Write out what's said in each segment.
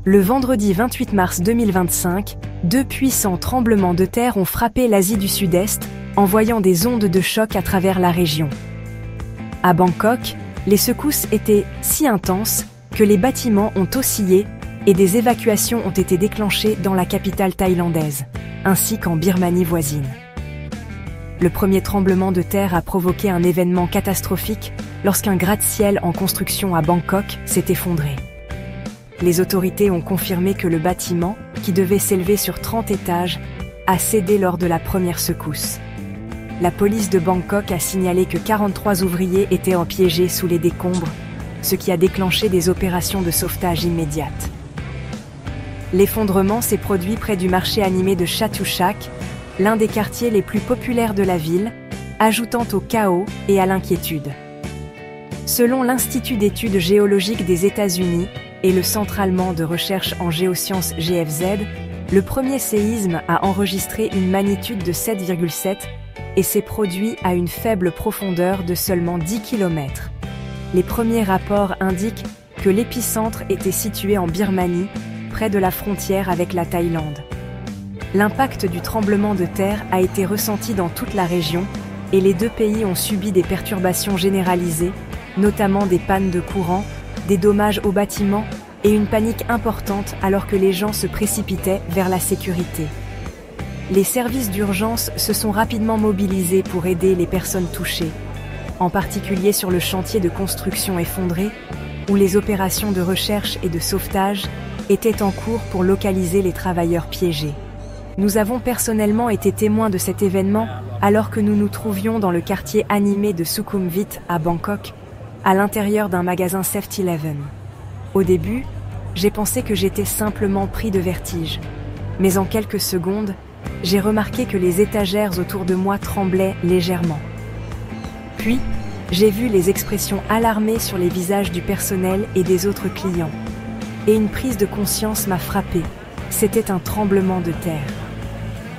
Le vendredi 28 mars 2025, 2 puissants tremblements de terre ont frappé l'Asie du Sud-Est, envoyant des ondes de choc à travers la région. À Bangkok, les secousses étaient si intenses que les bâtiments ont oscillé et des évacuations ont été déclenchées dans la capitale thaïlandaise, ainsi qu'en Birmanie voisine. Le premier tremblement de terre a provoqué un événement catastrophique lorsqu'un gratte-ciel en construction à Bangkok s'est effondré. Les autorités ont confirmé que le bâtiment, qui devait s'élever sur 30 étages, a cédé lors de la première secousse. La police de Bangkok a signalé que 43 ouvriers étaient empiégés sous les décombres, ce qui a déclenché des opérations de sauvetage immédiates. L'effondrement s'est produit près du marché animé de Chatuchak, l'un des quartiers les plus populaires de la ville, ajoutant au chaos et à l'inquiétude. Selon l'Institut d'études géologiques des États-Unis et le Centre allemand de recherche en géosciences GFZ, le premier séisme a enregistré une magnitude de 7,7 et s'est produit à une faible profondeur de seulement 10 km. Les premiers rapports indiquent que l'épicentre était situé en Birmanie, près de la frontière avec la Thaïlande. L'impact du tremblement de terre a été ressenti dans toute la région et les deux pays ont subi des perturbations généralisées, notamment des pannes de courant, des dommages aux bâtiments et une panique importante alors que les gens se précipitaient vers la sécurité. Les services d'urgence se sont rapidement mobilisés pour aider les personnes touchées, en particulier sur le chantier de construction effondré, où les opérations de recherche et de sauvetage étaient en cours pour localiser les travailleurs piégés. Nous avons personnellement été témoins de cet événement alors que nous nous trouvions dans le quartier animé de Sukhumvit à Bangkok, à l'intérieur d'un magasin 7-Eleven. Au début, j'ai pensé que j'étais simplement pris de vertige. Mais en quelques secondes, j'ai remarqué que les étagères autour de moi tremblaient légèrement. Puis, j'ai vu les expressions alarmées sur les visages du personnel et des autres clients. Et une prise de conscience m'a frappée. C'était un tremblement de terre.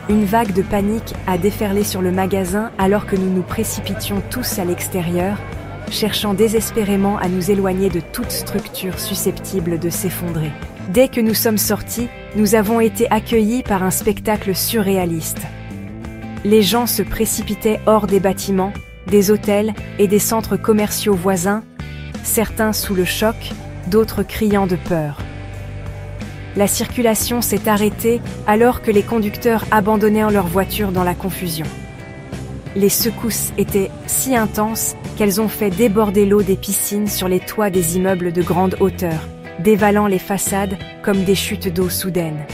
Une vague de panique a déferlé sur le magasin alors que nous nous précipitions tous à l'extérieur, cherchant désespérément à nous éloigner de toute structure susceptible de s'effondrer. Dès que nous sommes sortis, nous avons été accueillis par un spectacle surréaliste. Les gens se précipitaient hors des bâtiments, des hôtels et des centres commerciaux voisins, certains sous le choc, d'autres criant de peur. La circulation s'est arrêtée alors que les conducteurs abandonnèrent leurs voitures dans la confusion. Les secousses étaient si intenses qu'elles ont fait déborder l'eau des piscines sur les toits des immeubles de grande hauteur, dévalant les façades comme des chutes d'eau soudaines.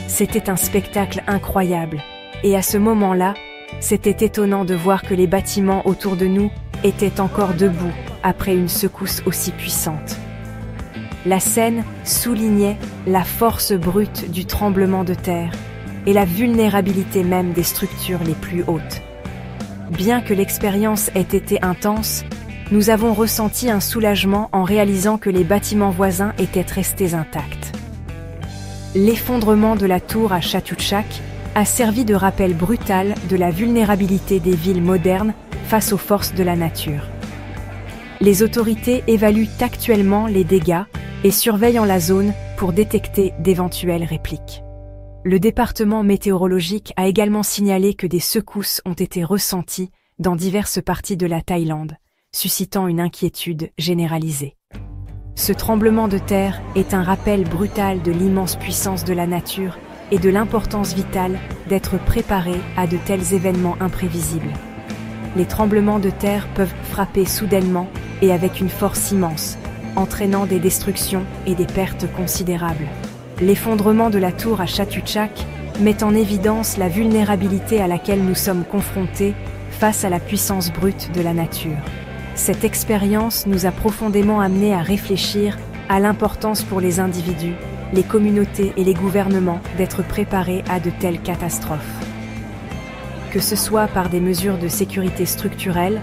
C'était un spectacle incroyable, et à ce moment-là, c'était étonnant de voir que les bâtiments autour de nous étaient encore debout après une secousse aussi puissante. La scène soulignait la force brute du tremblement de terre et la vulnérabilité même des structures les plus hautes. Bien que l'expérience ait été intense, nous avons ressenti un soulagement en réalisant que les bâtiments voisins étaient restés intacts. L'effondrement de la tour à Chatuchak a servi de rappel brutal de la vulnérabilité des villes modernes face aux forces de la nature. Les autorités évaluent actuellement les dégâts et surveillent la zone pour détecter d'éventuelles répliques. Le département météorologique a également signalé que des secousses ont été ressenties dans diverses parties de la Thaïlande, suscitant une inquiétude généralisée. Ce tremblement de terre est un rappel brutal de l'immense puissance de la nature et de l'importance vitale d'être préparé à de tels événements imprévisibles. Les tremblements de terre peuvent frapper soudainement et avec une force immense, entraînant des destructions et des pertes considérables. L'effondrement de la tour à Chatuchak met en évidence la vulnérabilité à laquelle nous sommes confrontés face à la puissance brute de la nature. Cette expérience nous a profondément amenés à réfléchir à l'importance pour les individus, les communautés et les gouvernements d'être préparés à de telles catastrophes. Que ce soit par des mesures de sécurité structurelles,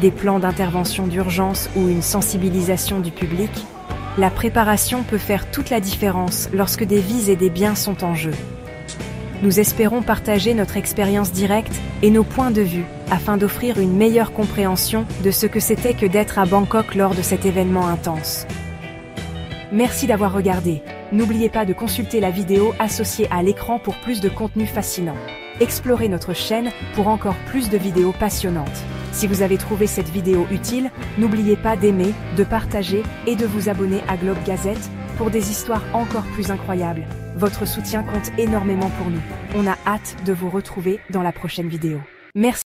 des plans d'intervention d'urgence ou une sensibilisation du public, la préparation peut faire toute la différence lorsque des vies et des biens sont en jeu. Nous espérons partager notre expérience directe et nos points de vue afin d'offrir une meilleure compréhension de ce que c'était que d'être à Bangkok lors de cet événement intense. Merci d'avoir regardé. N'oubliez pas de consulter la vidéo associée à l'écran pour plus de contenu fascinant. Explorez notre chaîne pour encore plus de vidéos passionnantes. Si vous avez trouvé cette vidéo utile, n'oubliez pas d'aimer, de partager et de vous abonner à Globe Gazette pour des histoires encore plus incroyables. Votre soutien compte énormément pour nous. On a hâte de vous retrouver dans la prochaine vidéo. Merci.